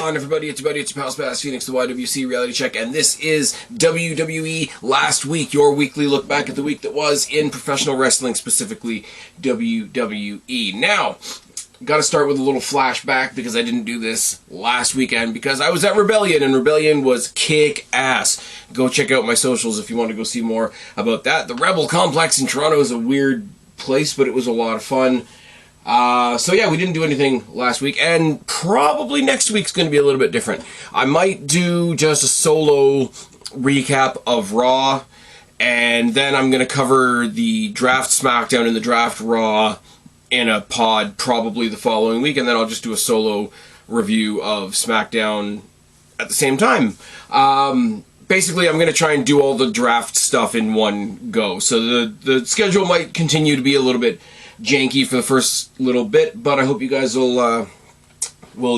on, everybody? It's your buddy, it's your pal Spaz, Phoenix, the YWC Reality Check, and this is WWE Last Week, your weekly look back at the week that was in professional wrestling, specifically WWE. Now, gotta start with a little flashback because I didn't do this last weekend because I was at Rebellion, and Rebellion was kick-ass. Go check out my socials if you want to go see more about that. The Rebel Complex in Toronto is a weird place, but it was a lot of fun. So yeah, we didn't do anything last week, and probably next week's going to be a little bit different. I might do just a solo recap of Raw, and then I'm going to cover the draft SmackDown and the draft Raw in a pod probably the following week, and then I'll just do a solo review of SmackDown at the same time. Basically, I'm going to try and do all the draft stuff in one go, so the schedule might continue to be a little bit janky for the first little bit, but I hope you guys will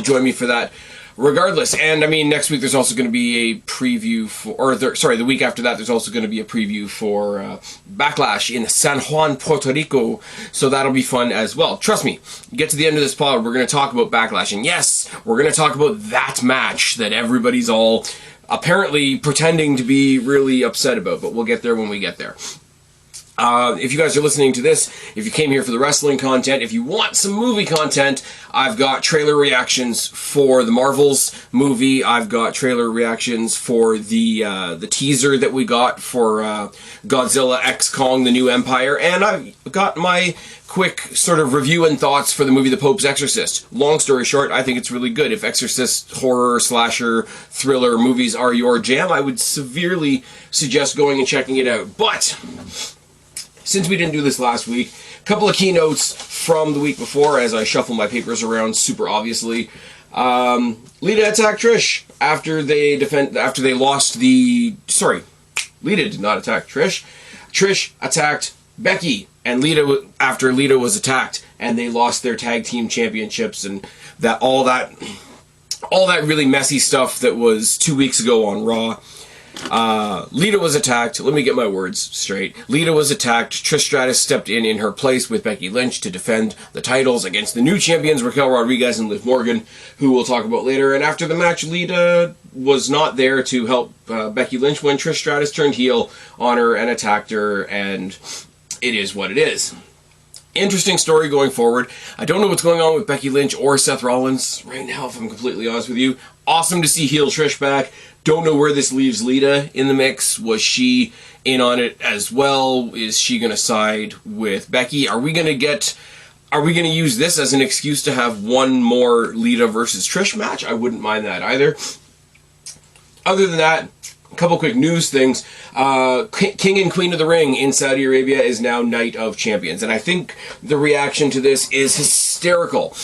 join me for that regardless. And I mean, next week there's also going to be a preview for, the week after that there's also going to be a preview for Backlash in San Juan, Puerto Rico, so that'll be fun as well. Trust me, get to the end of this pod, we're going to talk about Backlash, and yes, we're going to talk about that match that everybody's all apparently pretending to be really upset about, but we'll get there when we get there. If you guys are listening to this, if you came here for the wrestling content, if you want some movie content, I've got trailer reactions for the Marvels movie. I've got trailer reactions for the teaser that we got for Godzilla X Kong: The New Empire, and I've got my quick sort of review and thoughts for the movie The Pope's Exorcist. Long story short, I think it's really good. If Exorcist, horror, slasher, thriller movies are your jam, I would severely suggest going and checking it out. But since we didn't do this last week, a couple of keynotes from the week before as I shuffle my papers around super obviously. Lita attacked Trish after they lost the... Sorry, Lita did not attack Trish. Trish attacked Becky and Lita after Lita was attacked, and they lost their tag team championships, and all that really messy stuff that was 2 weeks ago on Raw. Lita was attacked. Let me get my words straight. Lita was attacked. Trish Stratus stepped in her place with Becky Lynch to defend the titles against the new champions, Raquel Rodriguez and Liv Morgan, who we'll talk about later. And after the match, Lita was not there to help Becky Lynch when Trish Stratus turned heel on her and attacked her, and it is what it is. Interesting story going forward. I don't know what's going on with Becky Lynch or Seth Rollins right now, if I'm completely honest with you. Awesome to see heel Trish back. Don't know where this leaves Lita in the mix. Was she in on it as well? Is she going to side with Becky? Are we going to use this as an excuse to have one more Lita versus Trish match? I wouldn't mind that either. Other than that, a couple quick news things. King and Queen of the Ring in Saudi Arabia is now Night of Champions, and I think the reaction to this is hysterical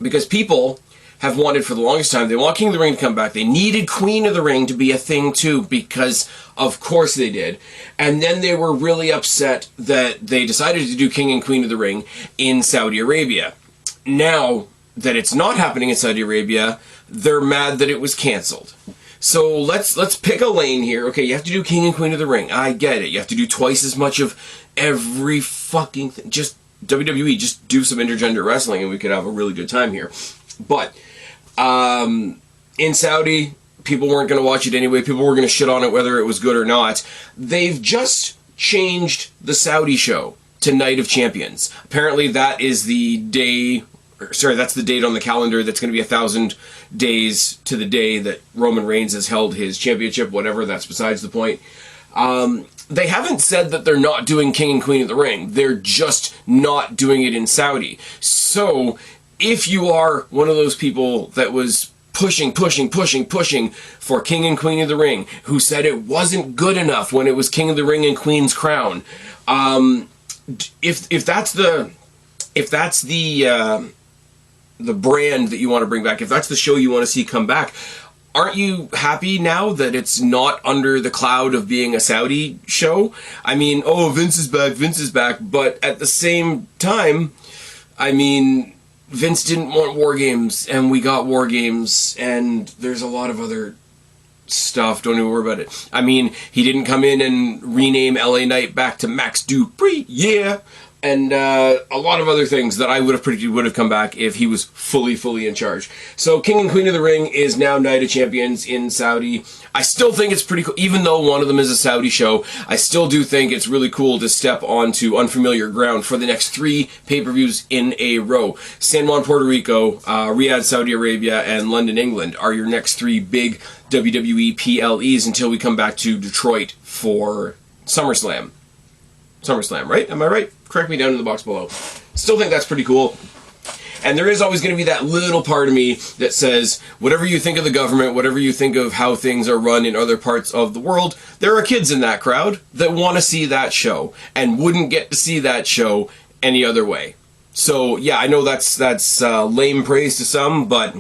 because people have wanted for the longest time, they want King of the Ring to come back. They needed Queen of the Ring to be a thing too, because of course they did. And then they were really upset that they decided to do King and Queen of the Ring in Saudi Arabia. Now that it's not happening in Saudi Arabia, they're mad that it was canceled. So let's pick a lane here. Okay, you have to do King and Queen of the Ring. I get it. You have to do twice as much of every fucking thing. Just WWE, just do some intergender wrestling and we could have a really good time here. But in Saudi, people weren't going to watch it anyway. People were going to shit on it whether it was good or not. They've just changed the Saudi show to Night of Champions. Apparently that is the day, that's the date on the calendar that's going to be 1,000 days to the day that Roman Reigns has held his championship, whatever, that's besides the point. They haven't said that they're not doing King and Queen of the Ring. They're just not doing it in Saudi. So if you are one of those people that was pushing for King and Queen of the Ring, who said it wasn't good enough when it was King of the Ring and Queen's Crown, if that's the brand that you want to bring back, if that's the show you want to see come back, aren't you happy now that it's not under the cloud of being a Saudi show? I mean, oh, Vince is back, but at the same time, I mean, Vince didn't want War Games, and we got War Games, and there's a lot of other stuff. Don't even worry about it. I mean, he didn't come in and rename LA Knight back to Max Dupree, yeah, and a lot of other things that I would have predicted would have come back if he was fully in charge. So King and Queen of the Ring is now Night of Champions in Saudi. I still think it's pretty cool, even though one of them is a Saudi show, I still do think it's really cool to step onto unfamiliar ground for the next 3 pay-per-views in a row. San Juan, Puerto Rico, Riyadh, Saudi Arabia, and London, England are your next 3 big WWE PLEs until we come back to Detroit for SummerSlam. SummerSlam, right? Am I right? Correct me down in the box below. Still think that's pretty cool. And there is always going to be that little part of me that says, whatever you think of the government, whatever you think of how things are run in other parts of the world, there are kids in that crowd that want to see that show and wouldn't get to see that show any other way. So, yeah, I know that's lame praise to some, but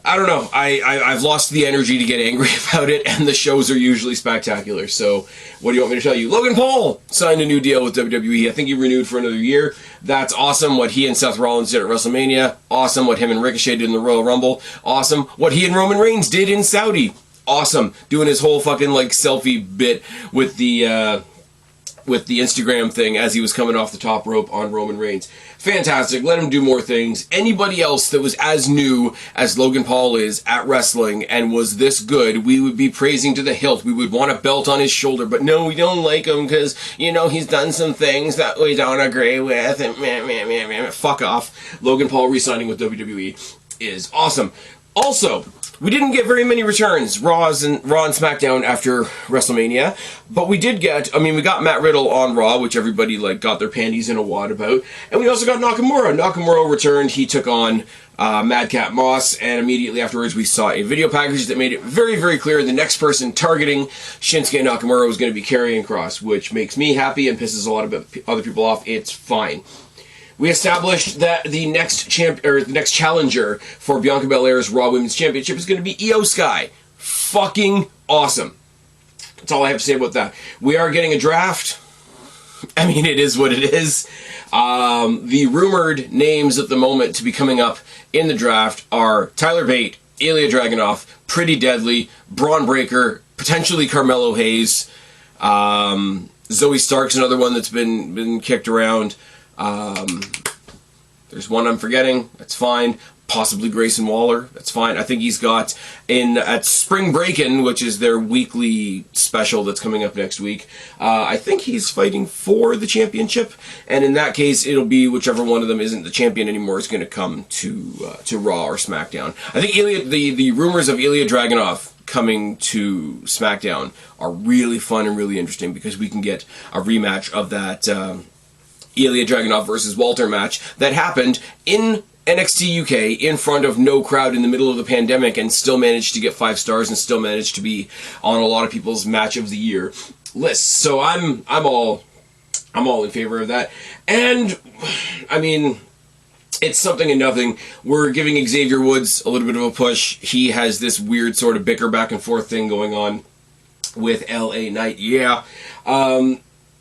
I don't know. I've lost the energy to get angry about it, and the shows are usually spectacular. So, what do you want me to tell you? Logan Paul signed a new deal with WWE. I think he renewed for another year. That's awesome. What he and Seth Rollins did at WrestleMania. Awesome. What him and Ricochet did in the Royal Rumble. Awesome. What he and Roman Reigns did in Saudi. Awesome. Doing his whole fucking like selfie bit with the Instagram thing as he was coming off the top rope on Roman Reigns. Fantastic. Let him do more things. Anybody else that was as new as Logan Paul is at wrestling and was this good, we would be praising to the hilt. We would want a belt on his shoulder. But no, we don't like him because, you know, he's done some things that we don't agree with. And fuck off. Logan Paul re-signing with WWE is awesome. Also, we didn't get very many returns, Raw and SmackDown after WrestleMania, but we did get, we got Matt Riddle on Raw, which everybody got their panties in a wad about, and we also got Nakamura. Nakamura returned, he took on Madcap Moss, and immediately afterwards we saw a video package that made it very clear the next person targeting Shinsuke Nakamura was going to be Karrion Kross, which makes me happy and pisses a lot of other people off. It's fine. We established that the next challenger for Bianca Belair's Raw Women's Championship is going to be Io Sky. Fucking awesome. That's all I have to say about that. We are getting a draft. It is what it is. The rumored names at the moment to be coming up in the draft are Tyler Bate, Ilya Dragunov, Pretty Deadly, Braun Breaker, potentially Carmelo Hayes. Zoe Stark's another one that's been kicked around. There's one I'm forgetting. That's fine. Possibly Grayson Waller. That's fine. I think he's got at Spring Breakin', which is their weekly special that's coming up next week. I think he's fighting for the championship, and in that case, it'll be whichever one of them isn't the champion anymore is going to come to Raw or SmackDown. I think the rumors of Ilya Dragunov coming to SmackDown are really fun and really interesting because we can get a rematch of that Ilya Dragunov versus Walter match that happened in NXT UK in front of no crowd in the middle of the pandemic and still managed to get 5 stars and still managed to be on a lot of people's match of the year lists. So I'm all in favor of that. And it's something and nothing. We're giving Xavier Woods a little bit of a push. He has this weird sort of bicker back and forth thing going on with LA Knight. Yeah.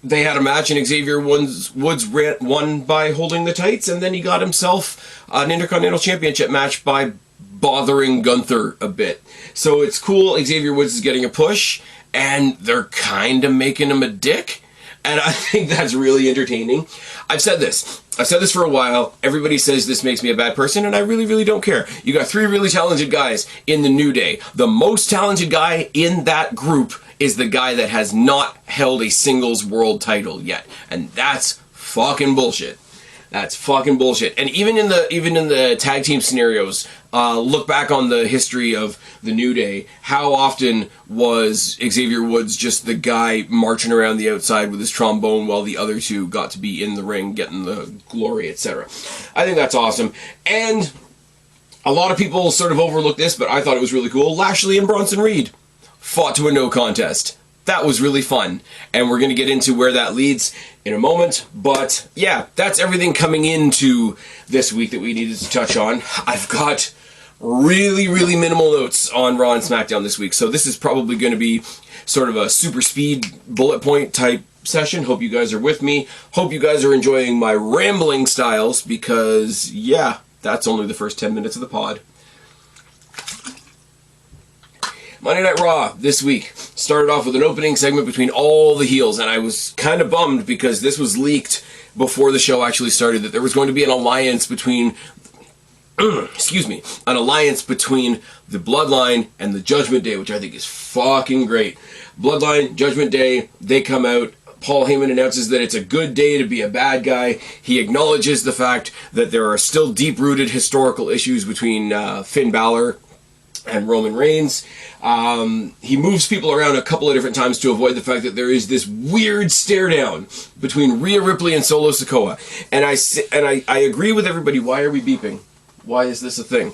They had a match and Xavier Woods won by holding the tights, and then he got himself an Intercontinental Championship match by bothering Gunther a bit. So it's cool. Xavier Woods is getting a push, and they're kind of making him a dick, and I think that's really entertaining. I've said this for a while. Everybody says this makes me a bad person, and I really don't care. You got 3 really talented guys in the New Day. The most talented guy in that group is the guy that has not held a singles world title yet. And that's fucking bullshit. That's fucking bullshit. And even in the tag team scenarios, look back on the history of the New Day. How often was Xavier Woods just the guy marching around the outside with his trombone while the other 2 got to be in the ring, getting the glory, etc. I think that's awesome. And a lot of people sort of overlook this, but I thought it was really cool. Lashley and Bronson Reed fought to a no contest. That was really fun, and we're going to get into where that leads in a moment, but yeah, that's everything coming into this week that we needed to touch on. I've got really minimal notes on Raw and SmackDown this week, so this is probably going to be sort of a super speed bullet point type session. Hope you guys are with me. Hope you guys are enjoying my rambling styles, because yeah, that's only the first 10 minutes of the pod. Monday Night Raw this week started off with an opening segment between all the heels, and I was kind of bummed because this was leaked before the show actually started that there was going to be an alliance between an alliance between the Bloodline and the Judgment Day, which I think is fucking great. Bloodline, Judgment Day, they come out. Paul Heyman announces that it's a good day to be a bad guy. He acknowledges the fact that there are still deep-rooted historical issues between Finn Balor and Roman Reigns. He moves people around a couple of different times to avoid the fact that there is this weird stare down between Rhea Ripley and Solo Sikoa. And I agree with everybody. Why are we beeping? Why is this a thing?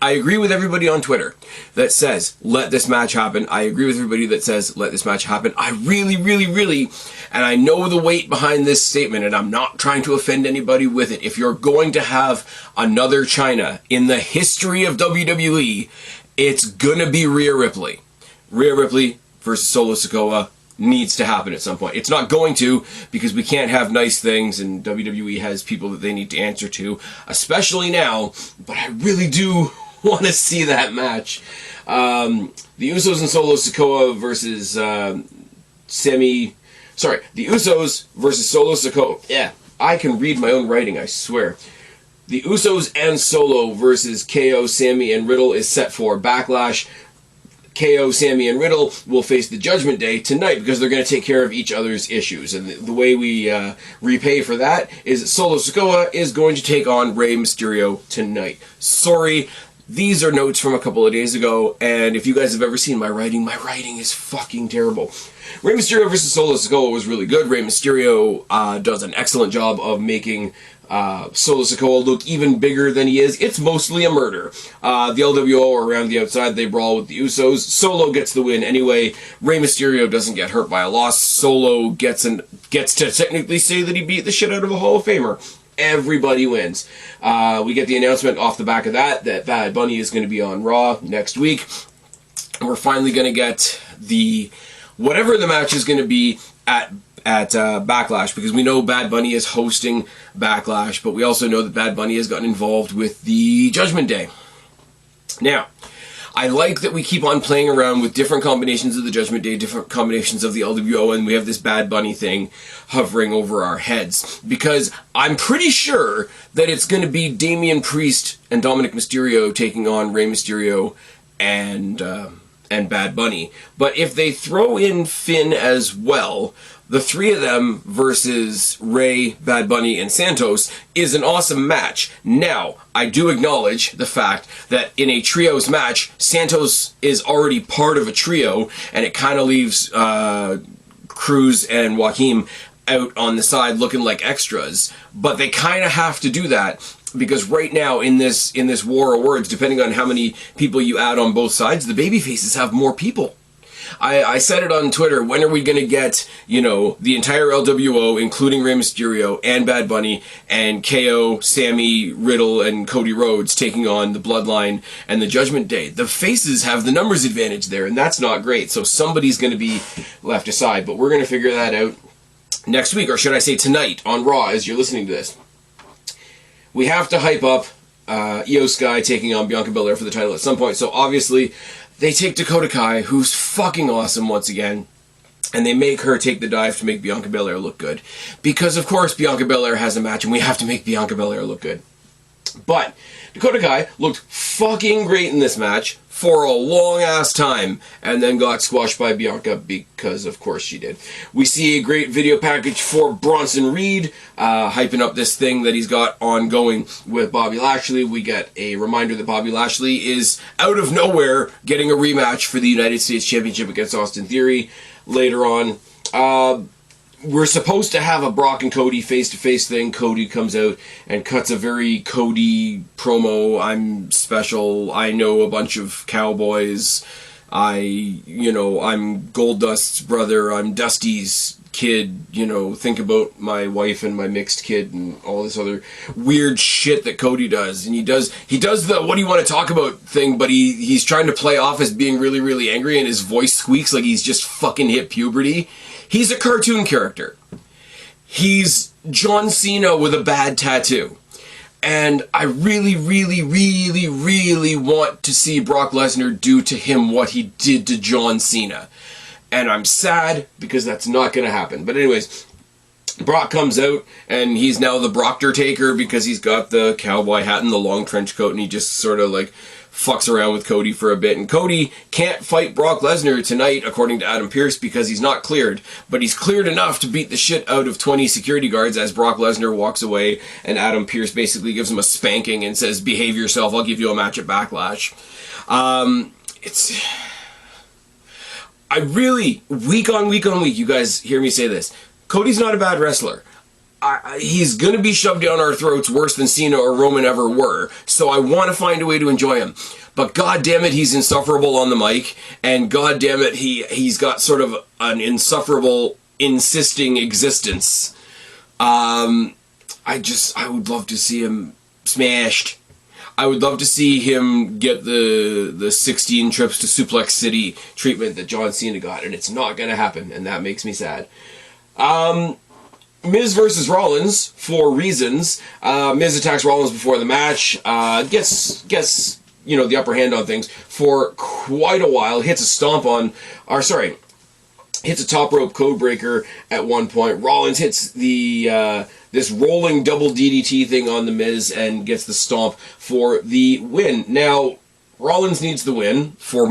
I agree with everybody on Twitter that says, let this match happen. I agree with everybody that says, let this match happen. I really, really, really, and I know the weight behind this statement, and I'm not trying to offend anybody with it. If you're going to have another China in the history of WWE, it's gonna be Rhea Ripley. Rhea Ripley versus Solo Sikoa needs to happen at some point. It's not going to, because we can't have nice things, and WWE has people that they need to answer to, especially now, but I really do want to see that match. The Usos and Solo Sikoa versus the Usos versus Solo Sikoa. Yeah, I can read my own writing, I swear. The Usos and Solo versus KO, Sami, and Riddle is set for Backlash. KO, Sami, and Riddle will face the Judgment Day tonight because they're going to take care of each other's issues. And the way we repay for that is that Solo Sikoa is going to take on Rey Mysterio tonight. Sorry, these are notes from a couple of days ago, and if you guys have ever seen my writing is fucking terrible. Rey Mysterio versus Solo Sikoa was really good. Rey Mysterio does an excellent job of making Solo Sikoa look even bigger than he is. It's mostly a murder. The LWO are around the outside. They brawl with the Usos. Solo gets the win anyway. Rey Mysterio doesn't get hurt by a loss. Solo gets to technically say that he beat the shit out of a Hall of Famer. Everybody wins. We get the announcement off the back of that Bad Bunny is going to be on Raw next week. We're finally going to get whatever the match is going to be at Backlash, because we know Bad Bunny is hosting Backlash, but we also know that Bad Bunny has gotten involved with the Judgment Day. Now, I like that we keep on playing around with different combinations of the Judgment Day, different combinations of the LWO, and we have this Bad Bunny thing hovering over our heads, because I'm pretty sure that it's going to be Damian Priest and Dominic Mysterio taking on Rey Mysterio and Bad Bunny. But if they throw in Finn as well, the three of them versus Rey, Bad Bunny, and Santos is an awesome match. Now, I do acknowledge the fact that in a trios match, Santos is already part of a trio, and it kind of leaves Cruz and Joaquim out on the side looking like extras. But they kind of have to do that, because right now in this war of words, depending on how many people you add on both sides, the babyfaces have more people. I said it on Twitter, when are we going to get, the entire LWO, including Rey Mysterio and Bad Bunny, and KO, Sami, Riddle, and Cody Rhodes taking on the Bloodline and the Judgment Day? The faces have the numbers advantage there, and that's not great, so somebody's going to be left aside, but we're going to figure that out next week, or should I say tonight, on Raw, as you're listening to this. We have to hype up Io Sky taking on Bianca Belair for the title at some point, so obviously they take Dakota Kai, who's fucking awesome once again, and they make her take the dive to make Bianca Belair look good. Because, of course, Bianca Belair has a match, and we have to make Bianca Belair look good. But Dakota Kai looked fucking great in this match for a long-ass time, and then got squashed by Bianca because, of course, she did. We see a great video package for Bronson Reed, hyping up this thing that he's got ongoing with Bobby Lashley. We get a reminder that Bobby Lashley is, out of nowhere, getting a rematch for the United States Championship against Austin Theory later on. We're supposed to have a Brock and Cody face-to-face thing. Cody comes out and cuts a very Cody promo. I'm special. I know a bunch of cowboys. I'm Goldust's brother. I'm Dusty's kid. Think about my wife and my mixed kid and all this other weird shit that Cody does. And he does the what do you want to talk about thing, but he's trying to play off as being really, really angry, and his voice squeaks like he's just fucking hit puberty. He's a cartoon character. He's John Cena with a bad tattoo. And I really, really, really, really want to see Brock Lesnar do to him what he did to John Cena. And I'm sad because that's not going to happen. But anyways, Brock comes out and he's now the Brockter taker because he's got the cowboy hat and the long trench coat, and he just sort of like fucks around with Cody for a bit. And Cody can't fight Brock Lesnar tonight, according to Adam Pearce, because he's not cleared. But he's cleared enough to beat the shit out of 20 security guards as Brock Lesnar walks away, and Adam Pearce basically gives him a spanking and says, behave yourself, I'll give you a match at Backlash. I really, week on week, you guys hear me say this, Cody's not a bad wrestler. He's going to be shoved down our throats worse than Cena or Roman ever were, so I want to find a way to enjoy him. But god damn it, he's insufferable on the mic, and god damn it, he's got sort of an insufferable, insisting existence. I would love to see him smashed. I would love to see him get the 16 trips to Suplex City treatment that John Cena got, and it's not going to happen, and that makes me sad. Miz versus Rollins, for reasons. Miz attacks Rollins before the match, gets the upper hand on things for quite a while, hits a top rope code breaker at one point. Rollins hits this rolling double DDT thing on the Miz and gets the stomp for the win. Now, Rollins needs the win for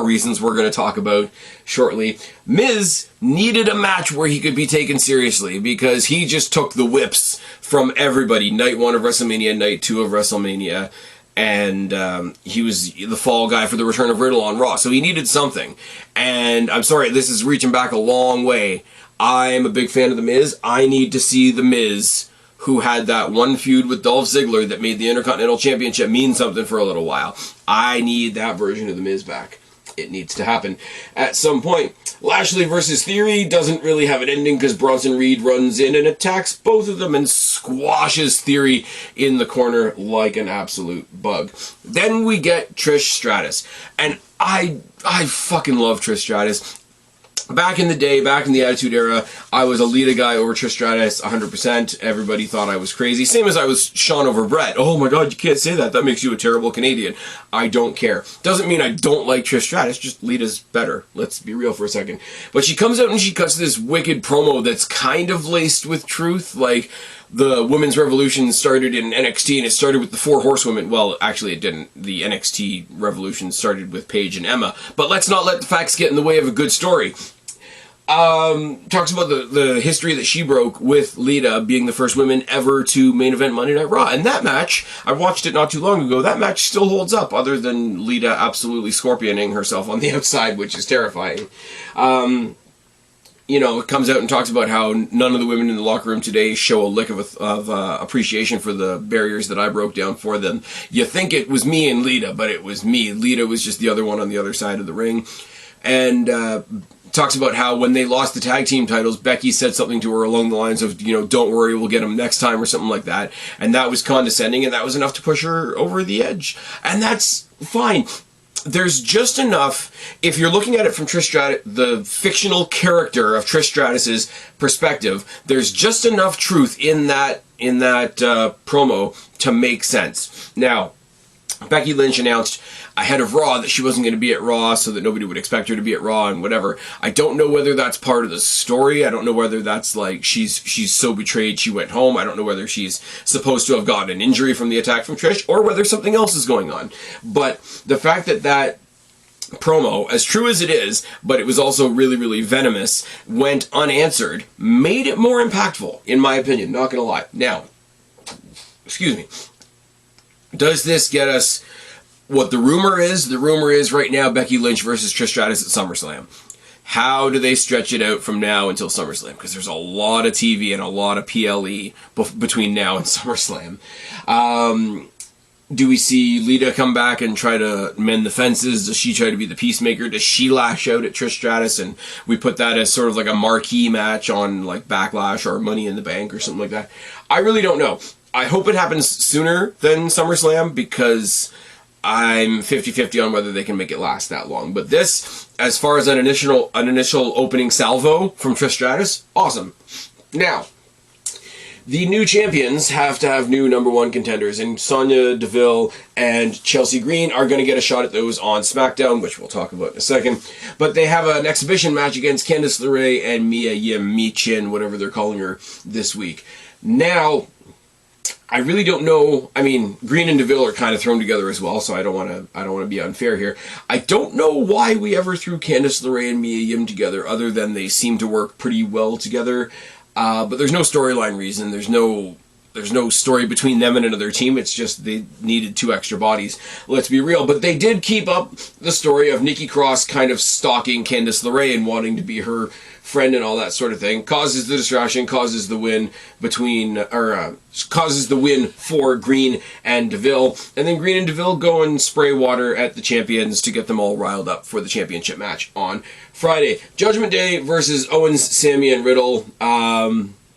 reasons we're going to talk about shortly. Miz needed a match where he could be taken seriously because he just took the whips from everybody. Night 1 of WrestleMania, Night 2 of WrestleMania, and he was the fall guy for the return of Riddle on Raw, so he needed something. And I'm sorry, this is reaching back a long way. I'm a big fan of The Miz. I need to see The Miz, who had that one feud with Dolph Ziggler that made the Intercontinental Championship mean something for a little while. I need that version of The Miz back. It needs to happen at some point. Lashley versus Theory doesn't really have an ending because Bronson Reed runs in and attacks both of them and squashes Theory in the corner like an absolute bug. Then we get Trish Stratus. And I fucking love Trish Stratus. Back in the day, back in the Attitude Era, I was a Lita guy over Trish Stratus 100%. Everybody thought I was crazy. Same as I was Sean over Brett. Oh my god, you can't say that. That makes you a terrible Canadian. I don't care. Doesn't mean I don't like Trish Stratus, just Lita's better. Let's be real for a second. But she comes out and she cuts this wicked promo that's kind of laced with truth. Like, the women's revolution started in NXT, and it started with the 4 horsewomen. Well, actually it didn't. The NXT revolution started with Paige and Emma. But let's not let the facts get in the way of a good story. Talks about the history that she broke with Lita being the first women ever to main event Monday Night Raw. And that match, I watched it not too long ago, that match still holds up, other than Lita absolutely scorpioning herself on the outside, which is terrifying. It comes out and talks about how none of the women in the locker room today show a lick of appreciation for the barriers that I broke down for them. You think it was me and Lita, but it was me. Lita was just the other one on the other side of the ring. And talks about how when they lost the tag team titles, Becky said something to her along the lines of, don't worry, we'll get them next time, or something like that. And that was condescending, and that was enough to push her over the edge. And that's fine. There's just enough, if you're looking at it from Trish Stratus, the fictional character of Trish Stratus's perspective, there's just enough truth in that promo to make sense. Now, Becky Lynch announced ahead of Raw that she wasn't going to be at Raw so that nobody would expect her to be at Raw and whatever. I don't know whether that's part of the story. I don't know whether that's like she's so betrayed she went home. I don't know whether she's supposed to have gotten an injury from the attack from Trish or whether something else is going on. But the fact that promo, as true as it is, but it was also really, really venomous, went unanswered, made it more impactful, in my opinion. Not going to lie. Now, excuse me. Does this get us what the rumor is? The rumor is right now Becky Lynch versus Trish Stratus at SummerSlam. How do they stretch it out from now until SummerSlam? Because there's a lot of TV and a lot of PLE between now and SummerSlam. Do we see Lita come back and try to mend the fences? Does she try to be the peacemaker? Does she lash out at Trish Stratus and we put that as sort of like a marquee match on like Backlash or Money in the Bank or something like that? I really don't know. I hope it happens sooner than SummerSlam because I'm 50-50 on whether they can make it last that long. But this, as far as an initial opening salvo from Trish Stratus, awesome. Now, the new champions have to have new number one contenders, and Sonya Deville and Chelsea Green are going to get a shot at those on SmackDown, which we'll talk about in a second. But they have an exhibition match against Candice LeRae and Mia Yim Michin, whatever they're calling her, this week. Now, I really don't know. I mean, Green and Deville are kind of thrown together as well, so I don't want to be unfair here. I don't know why we ever threw Candice LeRae and Mia Yim together, other than they seem to work pretty well together. But there's no storyline reason. There's no story between them and another team. It's just they needed 2 extra bodies. Let's be real. But they did keep up the story of Nikki Cross kind of stalking Candice LeRae and wanting to be her friend and all that sort of thing. Causes the distraction, causes the win causes the win for Green and Deville. And then Green and Deville go and spray water at the champions to get them all riled up for the championship match on Friday. Judgment Day versus Owens, Sammy, and Riddle.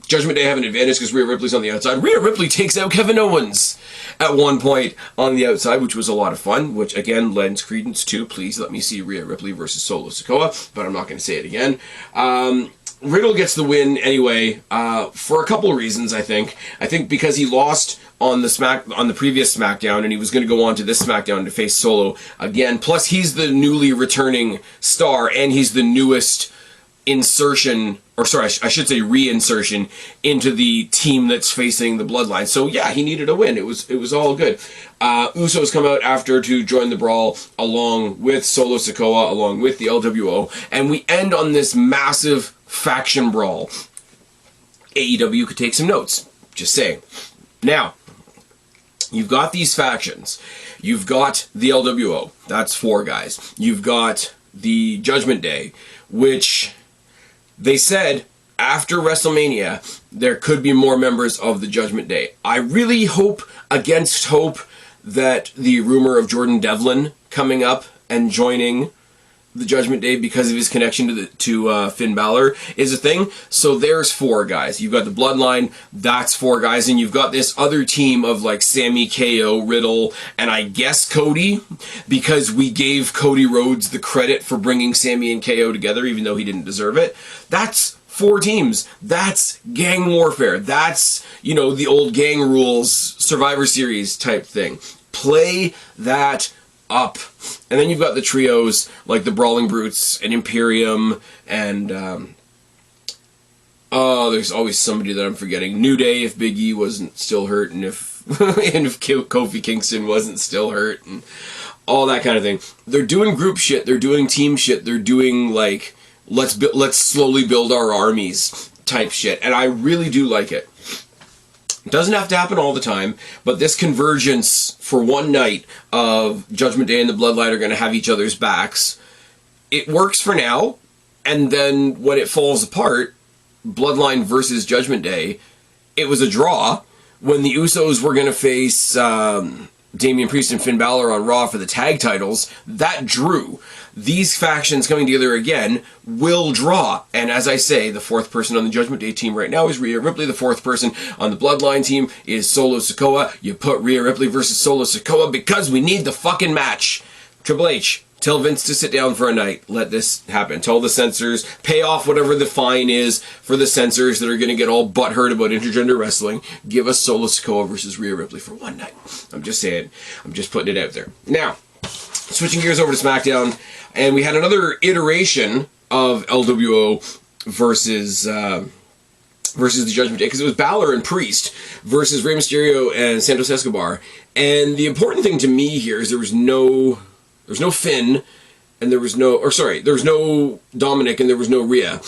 Judgment Day have an advantage because Rhea Ripley's on the outside. Rhea Ripley takes out Kevin Owens at one point on the outside, which was a lot of fun, which again lends credence to, please let me see Rhea Ripley versus Solo Sikoa, but I'm not going to say it again. Riddle gets the win anyway, for a couple of reasons, I think. I think because he lost on the previous SmackDown, and he was going to go on to this SmackDown to face Solo again. Plus, he's the newly returning star, and he's the newest insertion, or sorry, I should say reinsertion into the team that's facing the Bloodline. So yeah, he needed a win. It was all good. Usos come out after to join the brawl along with Solo Sikoa, along with the LWO, and we end on this massive faction brawl. AEW could take some notes. Just saying. Now, you've got these factions. You've got the LWO. That's 4 guys. You've got the Judgment Day, which they said after WrestleMania there could be more members of the Judgment Day. I really hope against hope that the rumor of Jordan Devlin coming up and joining the Judgment Day because of his connection to Finn Balor is a thing. So there's 4 guys. You've got the Bloodline, that's 4 guys, and you've got this other team of like Sammy, KO, Riddle, and I guess Cody, because we gave Cody Rhodes the credit for bringing Sammy and KO together, even though he didn't deserve it. That's 4 teams. That's gang warfare. That's, the old gang rules, Survivor Series type thing. Play that up. And then you've got the trios like the Brawling Brutes and Imperium and there's always somebody that I'm forgetting. New Day if Big E wasn't still hurt, and if Kofi Kingston wasn't still hurt, and all that kind of thing. They're doing group shit, they're doing team shit, they're doing like let's slowly build our armies type shit, and I really do like it. It doesn't have to happen all the time, but this convergence for one night of Judgment Day and the Bloodline are going to have each other's backs. It works for now, and then when it falls apart, Bloodline versus Judgment Day, it was a draw. When the Usos were going to face Damian Priest and Finn Balor on Raw for the tag titles, that drew. These factions coming together again will draw. And as I say, the 4th person on the Judgment Day team right now is Rhea Ripley. The 4th person on the Bloodline team is Solo Sikoa. You put Rhea Ripley versus Solo Sikoa because we need the fucking match. Triple H, tell Vince to sit down for a night. Let this happen. Tell the censors, pay off whatever the fine is for the censors that are going to get all butthurt about intergender wrestling. Give us Solo Sikoa versus Rhea Ripley for one night. I'm just saying. I'm just putting it out there. Now, switching gears over to SmackDown, and we had another iteration of LWO versus the Judgment Day, because it was Balor and Priest versus Rey Mysterio and Santos Escobar. And the important thing to me here is there was no Finn, and there was no Dominic, and there was no Rhea.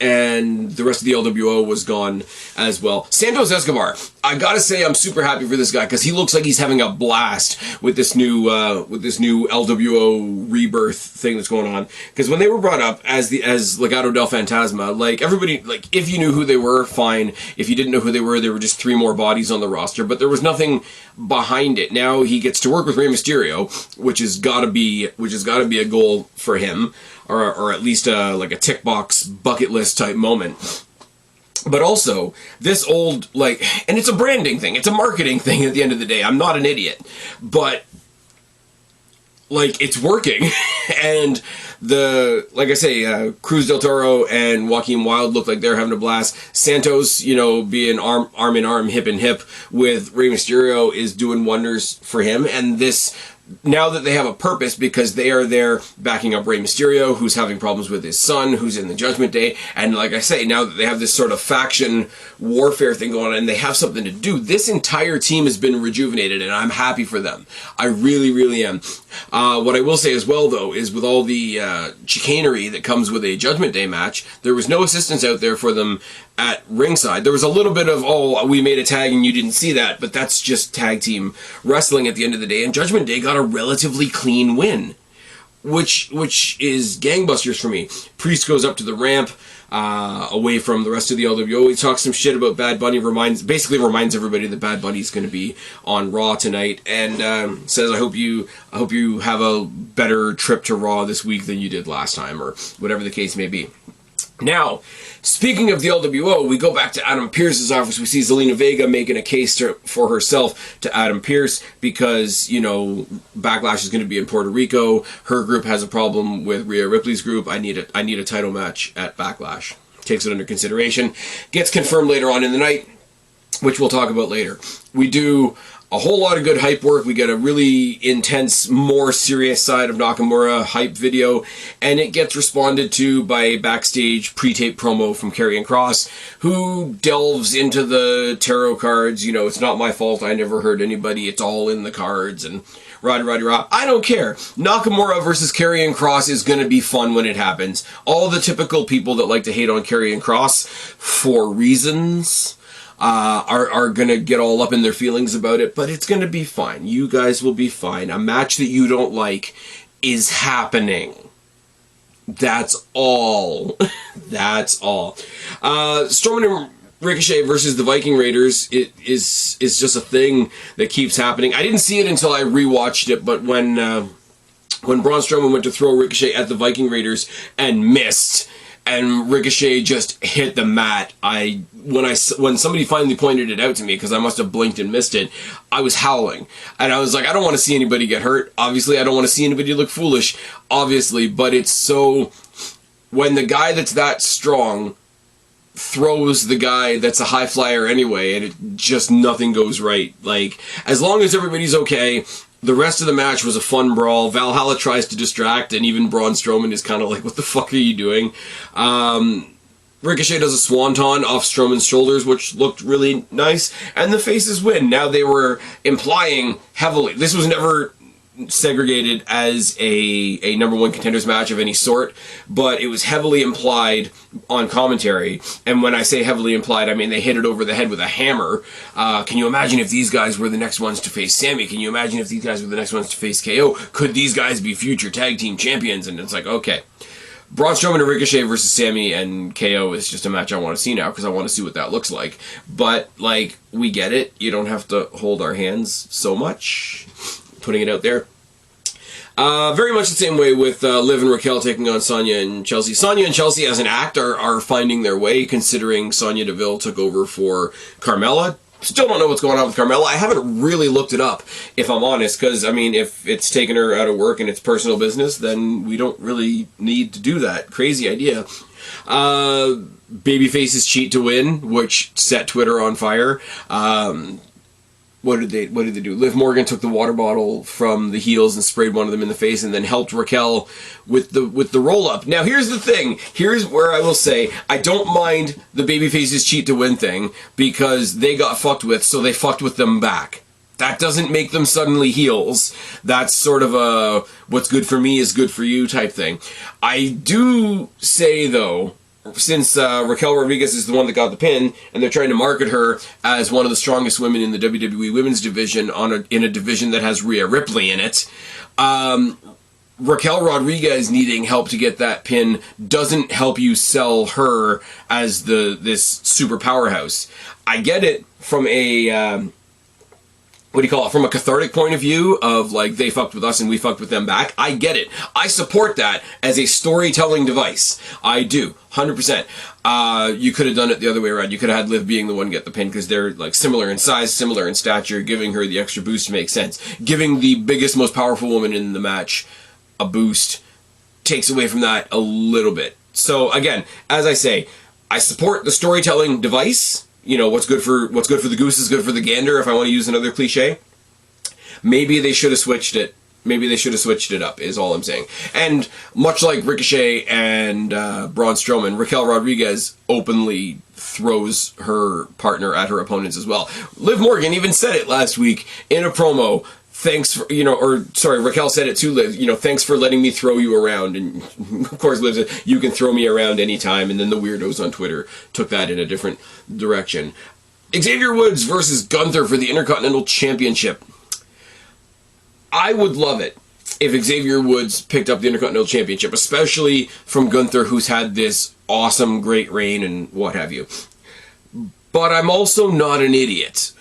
And the rest of the LWO was gone as well. Santos Escobar, I gotta say I'm super happy for this guy because he looks like he's having a blast with this new LWO rebirth thing that's going on. Because when they were brought up as Legado del Fantasma, like everybody, like if you knew who they were, fine. If you didn't know who they were 3 more bodies on the roster. But there was nothing behind it. Now he gets to work with Rey Mysterio, which has gotta be a goal for him. Or at least like a tick box bucket list type moment. But also, this old, and it's a branding thing, it's a marketing thing at the end of the day. I'm not an idiot. But, it's working. And like I say, Cruz del Toro and Joaquin Wilde look like they're having a blast. Santos, being arm in arm, hip in hip with Rey Mysterio is doing wonders for him. And this, now that they have a purpose, because they are there backing up Rey Mysterio, who's having problems with his son, who's in the Judgment Day, and like I say, now that they have this sort of faction warfare thing going on, and they have something to do, this entire team has been rejuvenated, and I'm happy for them. I really, really am. What I will say as well, though, is with all the chicanery that comes with a Judgment Day match, there was no assistance out there for them at ringside. There was a little bit of, oh, we made a tag and you didn't see that, but that's just tag team wrestling at the end of the day, and Judgment Day got a relatively clean win, which is gangbusters for me. Priest goes up to the ramp, away from the rest of the LWO. He talks some shit about Bad Bunny, basically reminds everybody that Bad Bunny's going to be on Raw tonight, and says, I hope you have a better trip to Raw this week than you did last time, or whatever the case may be. Now, speaking of the LWO, we go back to Adam Pearce's office. We see Zelina Vega making a case for herself to Adam Pearce because, Backlash is going to be in Puerto Rico. Her group has a problem with Rhea Ripley's group. I need a title match at Backlash. Takes it under consideration. Gets confirmed later on in the night, which we'll talk about later. We do a whole lot of good hype work. We get a really intense, more serious side of Nakamura hype video, and it gets responded to by a backstage pre-tape promo from Karrion Kross, who delves into the tarot cards. It's not my fault, I never hurt anybody, it's all in the cards, and rah. I don't care. Nakamura versus Karrion Kross is going to be fun when it happens. All the typical people that like to hate on Karrion Kross for reasons are going to get all up in their feelings about it, but it's going to be fine. You guys will be fine. A match that you don't like is happening. That's all. That's all. Strowman and Ricochet versus the Viking Raiders is just a thing that keeps happening. I didn't see it until I rewatched it, but when Braun Strowman went to throw Ricochet at the Viking Raiders and missed, and Ricochet just hit the mat, when somebody finally pointed it out to me, because I must have blinked and missed it, I was howling. And I was like, I don't want to see anybody get hurt. Obviously, I don't want to see anybody look foolish. Obviously, but it's so... When the guy that's that strong throws the guy that's a high flyer anyway, and it just nothing goes right. Like, as long as everybody's okay... The rest of the match was a fun brawl. Valhalla tries to distract, and even Braun Strowman is kind of like, what the fuck are you doing? Ricochet does a swanton off Strowman's shoulders, which looked really nice, and the faces win. Now, they were implying heavily, this was never segregated as a number one contenders match of any sort, but it was heavily implied on commentary. And when I say heavily implied, I mean they hit it over the head with a hammer. Can you imagine if these guys were the next ones to face Sammy? Can you imagine if these guys were the next ones to face KO? Could these guys be future tag team champions? And it's like, okay. Braun Strowman and Ricochet versus Sammy and KO is just a match I want to see now, because I want to see what that looks like. But, we get it. You don't have to hold our hands so much. Putting it out there. Very much the same way with Liv and Raquel taking on Sonya and Chelsea. Sonya and Chelsea as an act are finding their way, considering Sonya Deville took over for Carmella. Still don't know what's going on with Carmella. I haven't really looked it up, if I'm honest, because, if it's taking her out of work and it's personal business, then we don't really need to do that. Crazy idea. Babyfaces cheat to win, which set Twitter on fire. What did they do? Liv Morgan took the water bottle from the heels and sprayed one of them in the face, and then helped Raquel with the roll up. Now here's the thing. Here's where I will say I don't mind the babyfaces cheat to win thing, because they got fucked with, so they fucked with them back. That doesn't make them suddenly heels. That's sort of a what's good for me is good for you type thing. I do say though, since Raquel Rodriguez is the one that got the pin, and they're trying to market her as one of the strongest women in the WWE Women's Division in a division that has Rhea Ripley in it, Raquel Rodriguez needing help to get that pin doesn't help you sell her as this super powerhouse. I get it from a... from a cathartic point of view of, they fucked with us and we fucked with them back. I get it. I support that as a storytelling device. I do. 100%. You could have done it the other way around. You could have had Liv being the one get the pin, because they're, similar in size, similar in stature. Giving her the extra boost makes sense. Giving the biggest, most powerful woman in the match a boost takes away from that a little bit. So again, as I say, I support the storytelling device. You know, what's good for the goose is good for the gander, if I want to use another cliche. Maybe they should have switched it. Maybe they should have switched it up, is all I'm saying. And much like Ricochet and Braun Strowman, Raquel Rodriguez openly throws her partner at her opponents as well. Liv Morgan even said it last week in a promo. Thanks for, Raquel said it too, Liv, thanks for letting me throw you around. And of course, Liv said, you can throw me around anytime. And then the weirdos on Twitter took that in a different direction. Xavier Woods versus Gunther for the Intercontinental Championship. I would love it if Xavier Woods picked up the Intercontinental Championship, especially from Gunther, who's had this awesome, great reign and what have you. But I'm also not an idiot.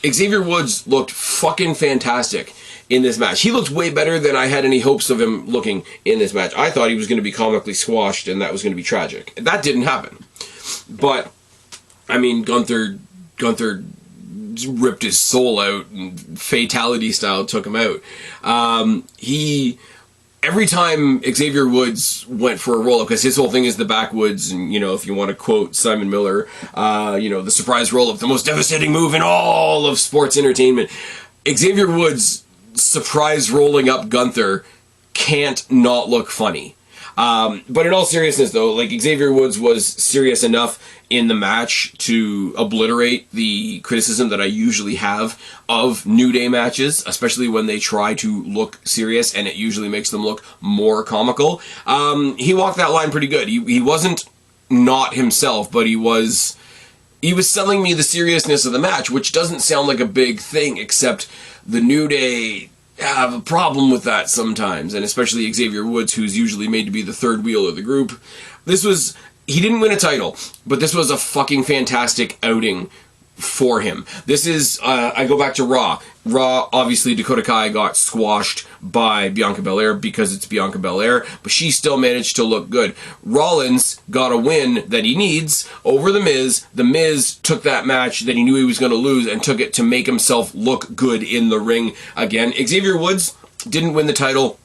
Xavier Woods looked fucking fantastic in this match. He looked way better than I had any hopes of him looking in this match. I thought he was going to be comically squashed and that was going to be tragic. That didn't happen. But, I mean, Gunther ripped his soul out and fatality style took him out. Every time Xavier Woods went for a roll-up, because his whole thing is the backwoods, and, if you want to quote Simon Miller, the surprise roll-up, the most devastating move in all of sports entertainment. Xavier Woods' surprise rolling up Gunther can't not look funny. But in all seriousness, though, like, Xavier Woods was serious enough in the match to obliterate the criticism that I usually have of New Day matches, especially when they try to look serious, and it usually makes them look more comical. He walked that line pretty good. He wasn't not himself, but he was selling me the seriousness of the match, which doesn't sound like a big thing, except the New Day have a problem with that sometimes, and especially Xavier Woods, who's usually made to be the third wheel of the group. He didn't win a title, but this was a fucking fantastic outing for him. This is, I go back to Raw. Raw, obviously, Dakota Kai got squashed by Bianca Belair because it's Bianca Belair, but she still managed to look good. Rollins got a win that he needs over The Miz. The Miz took that match that he knew he was going to lose and took it to make himself look good in the ring again. Xavier Woods didn't win the title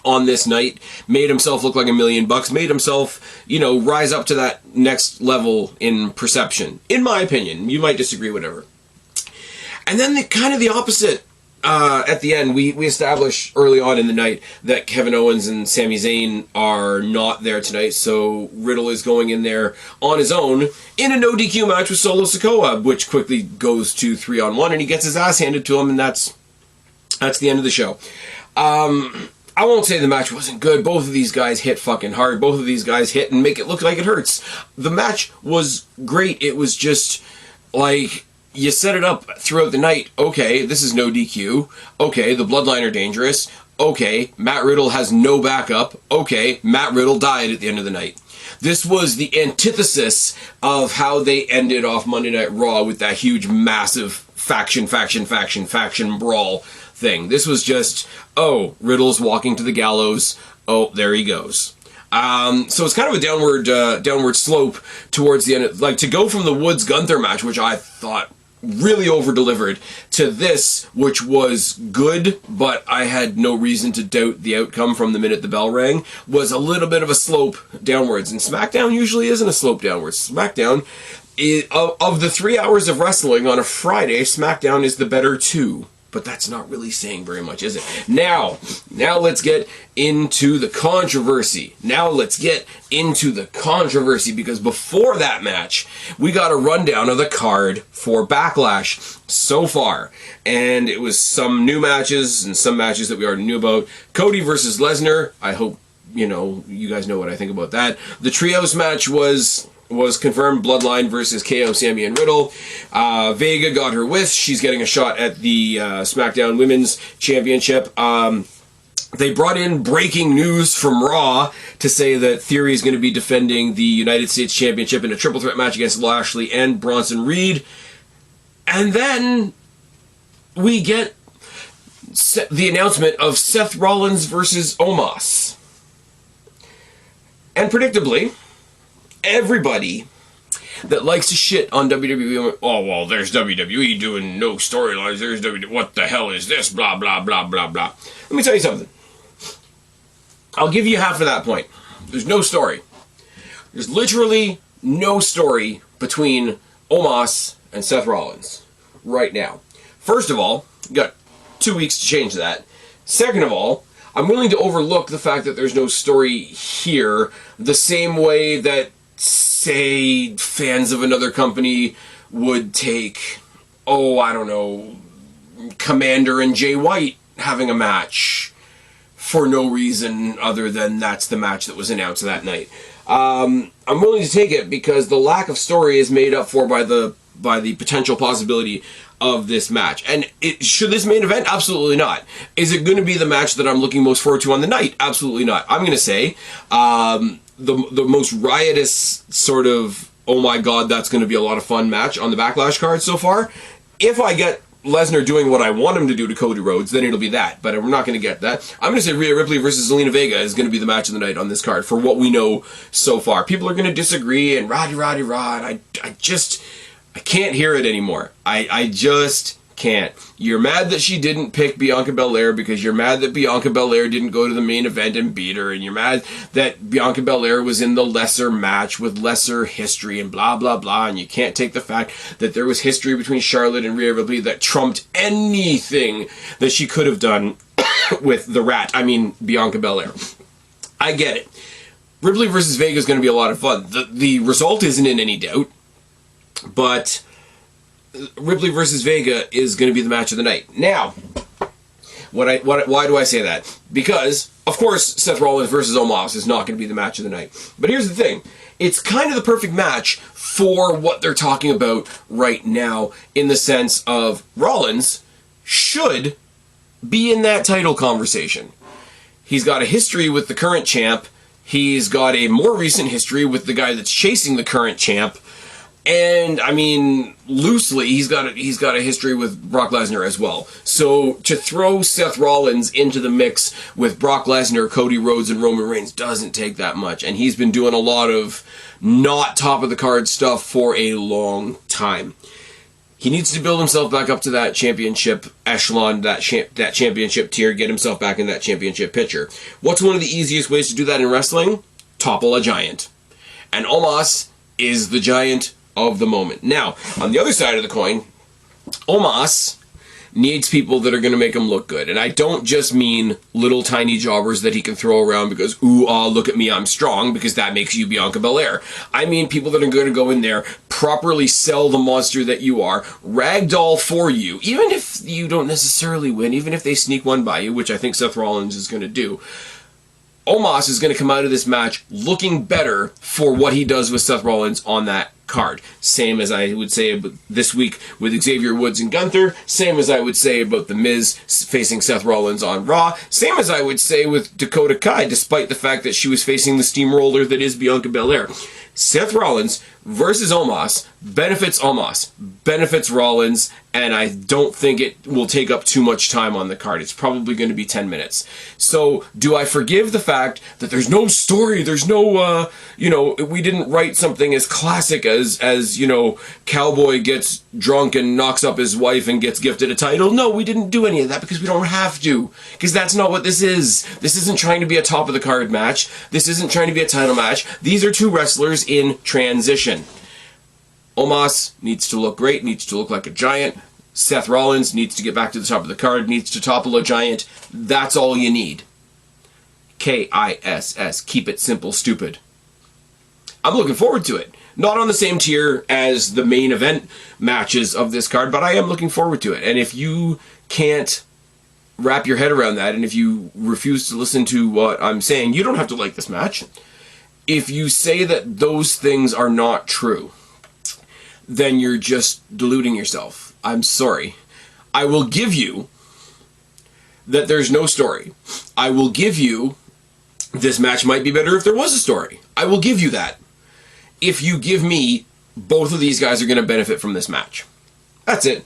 on this night, made himself look like $1 million, made himself, rise up to that next level in perception. In my opinion. You might disagree, whatever. And then the opposite, at the end, we establish early on in the night that Kevin Owens and Sami Zayn are not there tonight, so Riddle is going in there on his own in a no DQ match with Solo Sikoa, which quickly goes to 3-on-1, and he gets his ass handed to him, and that's the end of the show. I won't say the match wasn't good. Both of these guys hit fucking hard. Both of these guys hit and make it look like it hurts. The match was great. It was just like, you set it up throughout the night. Okay, this is no DQ. Okay, the Bloodline are dangerous. Okay, Matt Riddle has no backup. Okay, Matt Riddle died at the end of the night. This was the antithesis of how they ended off Monday Night Raw with that huge, massive faction brawl thing. This was just, Riddle's walking to the gallows. Oh, there he goes. So it's kind of a downward slope towards the end. Like, to go from the Woods Gunther match, which I thought really over-delivered, to this, which was good, but I had no reason to doubt the outcome from the minute the bell rang, was a little bit of a slope downwards. And SmackDown usually isn't a slope downwards. SmackDown, of the 3 hours of wrestling on a Friday, SmackDown is the better 2. But that's not really saying very much, is it? Now let's get into the controversy. Because before that match, we got a rundown of the card for Backlash so far. And it was some new matches and some matches that we already knew about. Cody versus Lesnar. I hope, you guys know what I think about that. The Trios match was confirmed. Bloodline versus KO, Sami, and Riddle. Vega got her wish. She's getting a shot at the SmackDown Women's Championship. They brought in breaking news from Raw to say that Theory is going to be defending the United States Championship in a triple threat match against Lashley and Bronson Reed. And then we get the announcement of Seth Rollins versus Omos. And predictably, everybody that likes to shit on WWE went, oh, well, there's WWE doing no storylines, there's WWE, what the hell is this, blah, blah, blah, blah, blah. Let me tell you something. I'll give you half of that point. There's no story. There's literally no story between Omos and Seth Rollins right now. First of all, you got 2 weeks to change that. Second of all, I'm willing to overlook the fact that there's no story here the same way that, say, fans of another company would take, I don't know, Commander and Jay White having a match for no reason other than that's the match that was announced that night. I'm willing to take it because the lack of story is made up for by the potential possibility of this match. And should this main event? Absolutely not. Is it going to be the match that I'm looking most forward to on the night? Absolutely not. I'm going to say the most riotous sort of, oh my god, that's going to be a lot of fun match on the Backlash card so far. If I get Lesnar doing what I want him to do to Cody Rhodes, then it'll be that. But we're not going to get that. I'm going to say Rhea Ripley versus Zelina Vega is going to be the match of the night on this card for what we know so far. People are going to disagree and rah. I can't hear it anymore. I just can't. You're mad that she didn't pick Bianca Belair because you're mad that Bianca Belair didn't go to the main event and beat her, and you're mad that Bianca Belair was in the lesser match with lesser history and blah, blah, blah, and you can't take the fact that there was history between Charlotte and Rhea Ripley that trumped anything that she could have done with the Rat. I mean, Bianca Belair. I get it. Ripley versus Vega is going to be a lot of fun. The result isn't in any doubt. But Ripley versus Vega is going to be the match of the night. Now, why do I say that? Because, of course, Seth Rollins versus Omos is not going to be the match of the night. But here's the thing. It's kind of the perfect match for what they're talking about right now in the sense of Rollins should be in that title conversation. He's got a history with the current champ. He's got a more recent history with the guy that's chasing the current champ. And, I mean, loosely, he's got a history with Brock Lesnar as well. So, to throw Seth Rollins into the mix with Brock Lesnar, Cody Rhodes, and Roman Reigns doesn't take that much. And he's been doing a lot of not top-of-the-card stuff for a long time. He needs to build himself back up to that championship echelon, that championship tier, get himself back in that championship picture. What's one of the easiest ways to do that in wrestling? Topple a giant. And Omos is the giant of the moment. Now, on the other side of the coin, Omos needs people that are going to make him look good. And I don't just mean little tiny jobbers that he can throw around because, ooh, look at me, I'm strong, because that makes you Bianca Belair. I mean people that are going to go in there, properly sell the monster that you are, ragdoll for you, even if you don't necessarily win, even if they sneak one by you, which I think Seth Rollins is going to do. Omos is going to come out of this match looking better for what he does with Seth Rollins on that card. Same as I would say about this week with Xavier Woods and Gunther. Same as I would say about The Miz facing Seth Rollins on Raw. Same as I would say with Dakota Kai, despite the fact that she was facing the steamroller that is Bianca Belair. Seth Rollins versus Omos benefits Rollins, and I don't think it will take up too much time on the card. It's probably going to be 10 minutes. So, do I forgive the fact that there's no story, there's no, we didn't write something as classic as Cowboy gets drunk and knocks up his wife and gets gifted a title? No, we didn't do any of that because we don't have to. Because that's not what this is. This isn't trying to be a top-of-the-card match. This isn't trying to be a title match. These are two wrestlers in transition. Omos needs to look great, needs to look like a giant. Seth Rollins needs to get back to the top of the card, needs to topple a giant. That's all you need. KISS. Keep it simple, stupid. I'm looking forward to it. Not on the same tier as the main event matches of this card, but I am looking forward to it. And if you can't wrap your head around that, and if you refuse to listen to what I'm saying, you don't have to like this match. If you say that those things are not true, then you're just deluding yourself. I'm sorry. I will give you that there's no story. I will give you this match might be better if there was a story. I will give you that. If you give me both of these guys are going to benefit from this match. That's it.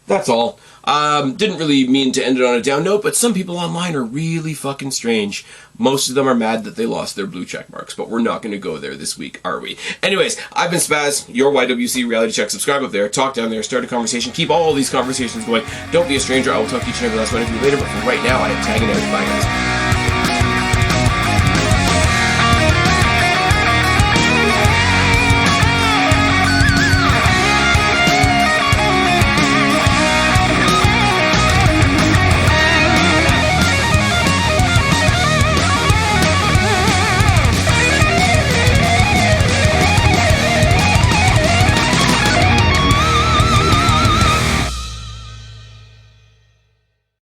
That's all. Didn't really mean to end it on a down note, but some people online are really fucking strange. Most of them are mad that they lost their blue check marks, but we're not going to go there this week, are we? Anyways, I've been Spaz, your YWC Reality Check. Subscribe up there, talk down there, start a conversation, keep all these conversations going. Don't be a stranger. I will talk to each and every last one of you later, but for right now, I am tagging out. Bye, guys.